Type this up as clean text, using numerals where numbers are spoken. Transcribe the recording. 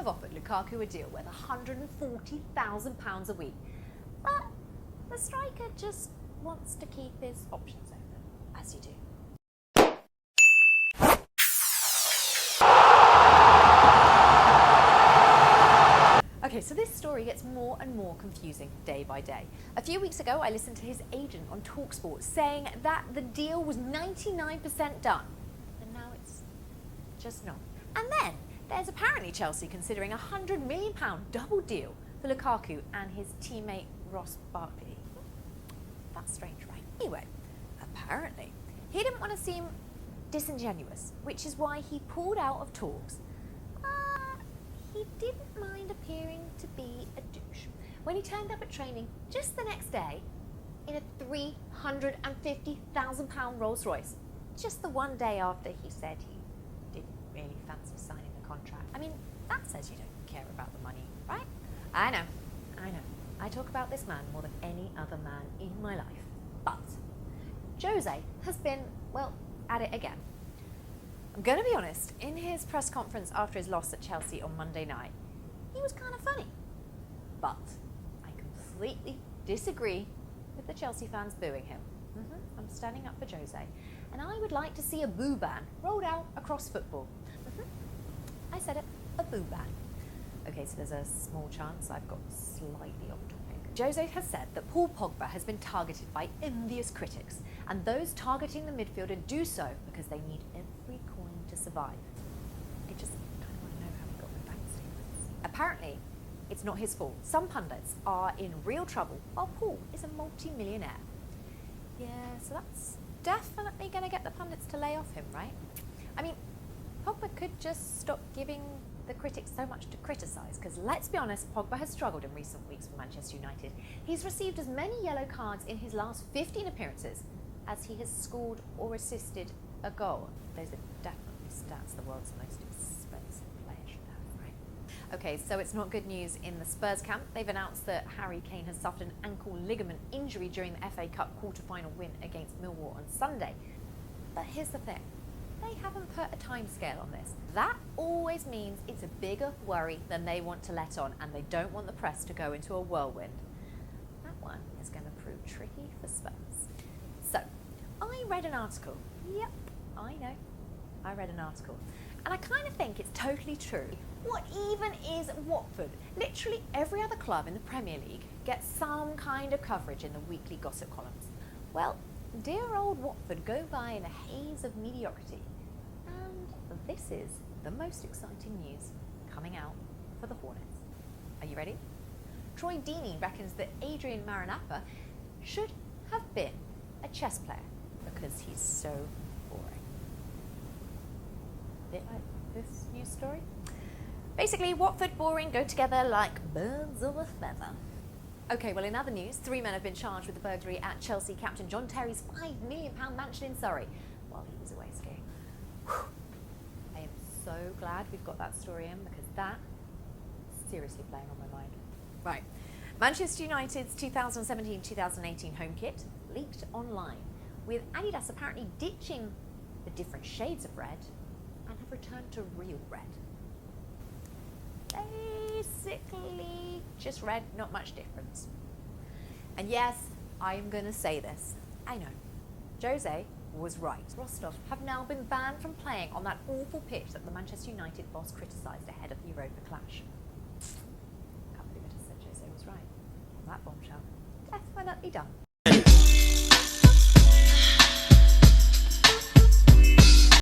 offered Lukaku a deal worth £140,000 a week. But the striker just wants to keep his options open, as you do. Okay, so this story gets more and more confusing day by day. A few weeks ago, I listened to his agent on TalkSport saying that the deal was 99% done. And now it's just not. And then there's apparently Chelsea considering a £100 million double deal for Lukaku and his teammate Ross Barkley. That's strange, right? Anyway, apparently he didn't want to seem disingenuous, which is why he pulled out of talks. He didn't mind appearing to be a douche when he turned up at training just the next day in a £350,000 Rolls Royce, just the one day after he said he didn't really fancy signing the contract. I mean, that says you don't care about the money, right? I know. I talk about this man more than any other man in my life. But Jose has been, well, at it again. I'm going to be honest, in his press conference after his loss at Chelsea on Monday night, he was kind of funny. But I completely disagree with the Chelsea fans booing him. I'm standing up for Jose, and I would like to see a boo ban rolled out across football. I said it, a boo ban. Okay, so there's a small chance I've got slightly off topic. Jose has said that Paul Pogba has been targeted by envious critics, and those targeting the midfielder do so because they need every coin to survive. I just kind of want to know how he got the bank statements. Apparently, it's not his fault. Some pundits are in real trouble, while Paul is a multi-millionaire. Yeah, so that's definitely going to get the pundits to lay off him, right? I mean, Pogba could just stop giving the critics so much to criticise, because let's be honest, Pogba has struggled in recent weeks for Manchester United. He's received as many yellow cards in his last 15 appearances as he has scored or assisted a goal. Those are definitely stats the world's most expensive player should have, right? Okay, so it's not good news in the Spurs camp. They've announced that Harry Kane has suffered an ankle ligament injury during the FA Cup quarter-final win against Millwall on Sunday. But here's the thing. They haven't put a timescale on this. That always means it's a bigger worry than they want to let on, and they don't want the press to go into a whirlwind. That one is going to prove tricky for Spurs. So, I read an article. Yep, I know. I read an article. And I kind of think it's totally true. What even is Watford? Literally every other club in the Premier League gets some kind of coverage in the weekly gossip columns. Well, dear old Watford go by in a haze of mediocrity. And this is the most exciting news coming out for the Hornets. Are you ready? Troy Deeney reckons that Adrian Maranatha should have been a chess player because he's so boring. Bit like this news story? Basically, Watford boring go together like birds of a feather. Okay, well, in other news, 3 men have been charged with the burglary at Chelsea captain John Terry's £5 million mansion in Surrey while he was away skiing. Whew. I am so glad we've got that story in, because that is seriously playing on my mind. Right. Manchester United's 2017-2018 home kit leaked online, with Adidas apparently ditching the different shades of red and have returned to real red. Basically just red, not much difference. And yes, I'm going to say this. I know, Jose was right. Rostov have now been banned from playing on that awful pitch that the Manchester United boss criticised ahead of the Europa clash. Can't believe it, I said Jose was right. On that bombshell, definitely done.